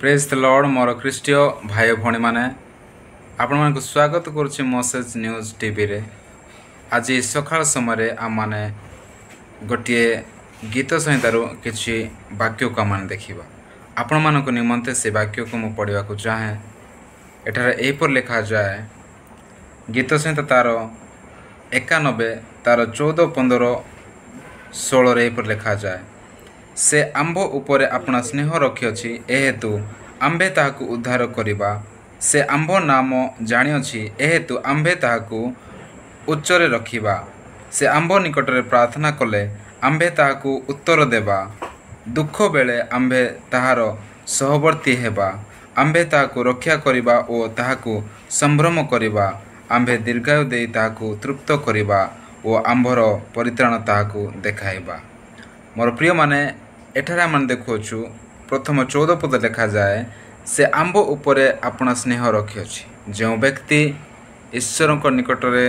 Praise the Lord मोर ख्रीष्टीय भाई भौणी मैंने आपण को स्वागत करुच्ची मोसेज न्यूज टीवी रे। आज सकाळ समय आम मैंने गोटे गीत संहितार किसी वाक्य को आम देखा आपण मान निमंते से वाक्य को मुझे पढ़ा चाहे। एठार एपर लिखा जाए गीत संहिता तार 91 तार 14, 15, 16 एपर लिखा जाए से आंभ उपरे अपना स्नेह रखिअछि एहेतु आंभे ताहाकु उद्धार करिबा। से आंभ नाम जानिअछि एहेतु आंभे ताहाकु उच्चरे रखिबा। से आंभ निकटरे प्रार्थना कले आंभे ताहाकु उत्तर देबा। दुख बेले आंभे ताहार सहवर्ती हेबा। आंभे ताहाकु रक्षा करिबा ओ ताहाकु संभ्रम करिबा। आंभे दीर्घायु देई ताहाकु तृप्त करिबा ओ आंभर परित्राण ताहाकु देखाइबा। मोर प्रिय माने एठारे आम देखुछु प्रथम 14 पद लिखा जाए से आंभ उपरे अपना स्नेह रखिअछि। जो व्यक्ति ईश्वर निकटरे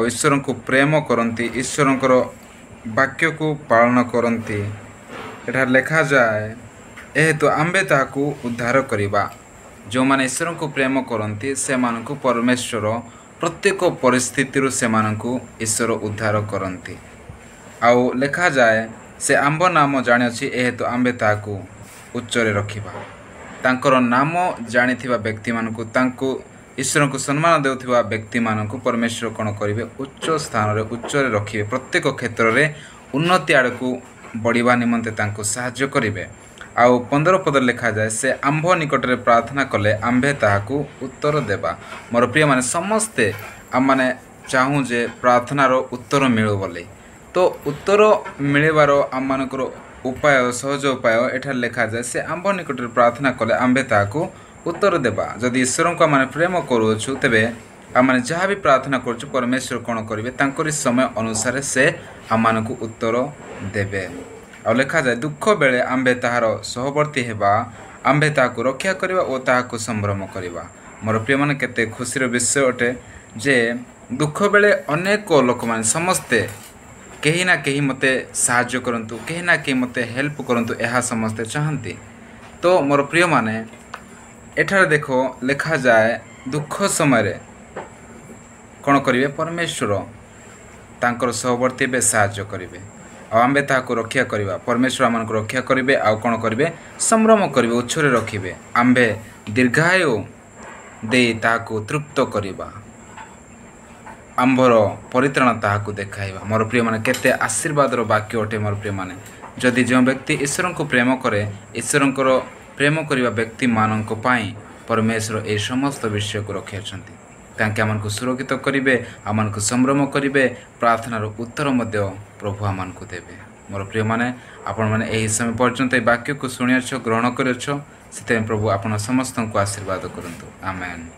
ईश्वर को प्रेम करती ईश्वर वाक्य को पालन करती एठार लिखा जाए एहेतु आंभे ताहाकु उद्धार करिबा। जो माने ईश्वर को प्रेम करती से मानकु परमेश्वर प्रत्येक परिस्थिति से मानकु ईश्वर उद्धार करती। आउ लिखा जाए से आंभ नाम जानिअछि एहेतु आंभे ताहाकु उच्चरे रखिबा। तांकर नाम जानिथिबा व्यक्ति मानकु तांकु ईश्वर को सम्मान देउथिबा व्यक्ति मानकु परमेश्वर कोन करिवे उच्च स्थान रे उच्चरे रखिवे। प्रत्येक क्षेत्र रे उन्नति आड़कु बढ़िबा निमंते तांकु सहाय्य करिवे। आउ 15 पद लिखा जाए से आंभ निकटरे प्रार्थना कले आंभे ताहाकु उत्तर देबा। मोर प्रिय माने समस्ते आम माने चाहूँ जे प्रार्थनार उत्तर मिलू बोली। तो उत्तर मिलबार आम मानकर उपाय सहज उपाय एठार लिखा जाए से आंभ निकट प्रार्थना कले आंभे ताहाकु उत्तर देबा। जदि ईश्वर को आम प्रेम करुछु तेबे आम जहाँ भी प्रार्थना करुछु परमेश्वर कौन करेंगे तांकरी समय अनुसार से आम मानकु उत्तर देबे। आ लिखा जाए दुख बेले आंभे ताहार सहवर्ती हेबा। आंभे ताहाकु रक्षा करिबा ओ ताहाकु संभ्रम करिबा। मोर प्रिय माने केते खुशीर विषय अटे जे दुख बेले अनेक लोक माने समस्ते कहीं ना कहीं मते साहाय्य करंतु कहीं ना कहीं मते हेल्प करंतु यह समस्ते चाहती। तो मोर प्रिय माने एठार देखो लिखा जाए दुख समय कौन करिवे परमेश्वर तांकर सहवर्ती बे साहाय्य करिवे। आंभे ताहाकु रक्षा करिबा परमेश्वर आमनकु रक्षा करिवे। आउ कौन करिवे संभ्रम करिवे उच्छरे रखिवे। आंभे दीर्घायु देई ताहाकु तृप्त करिबा। आंभर परित्राण ताहाकु देखाइबा। मोर प्रिय माने केते आशीर्वादर वाक्य अटे। मोर प्रिय माने जदि जो व्यक्ति ईश्वर को प्रेम करे ईश्वर प्रेम करने व्यक्ति मानक पाई परमेश्वर ए समस्त विषय को रखी अछंती। तांके आमनकु सुरक्षित करिवे आमनकु संभ्रम करिवे प्रार्थनार उत्तर मध्य प्रभु आमनकु देबे। मोर प्रिय माने आपण माने एही समय पर्यंत ए वाक्य को सुनियाछ ग्रहण करियछ सेते प्रभु आपण समस्त को आशीर्वाद करंतु। आमेन।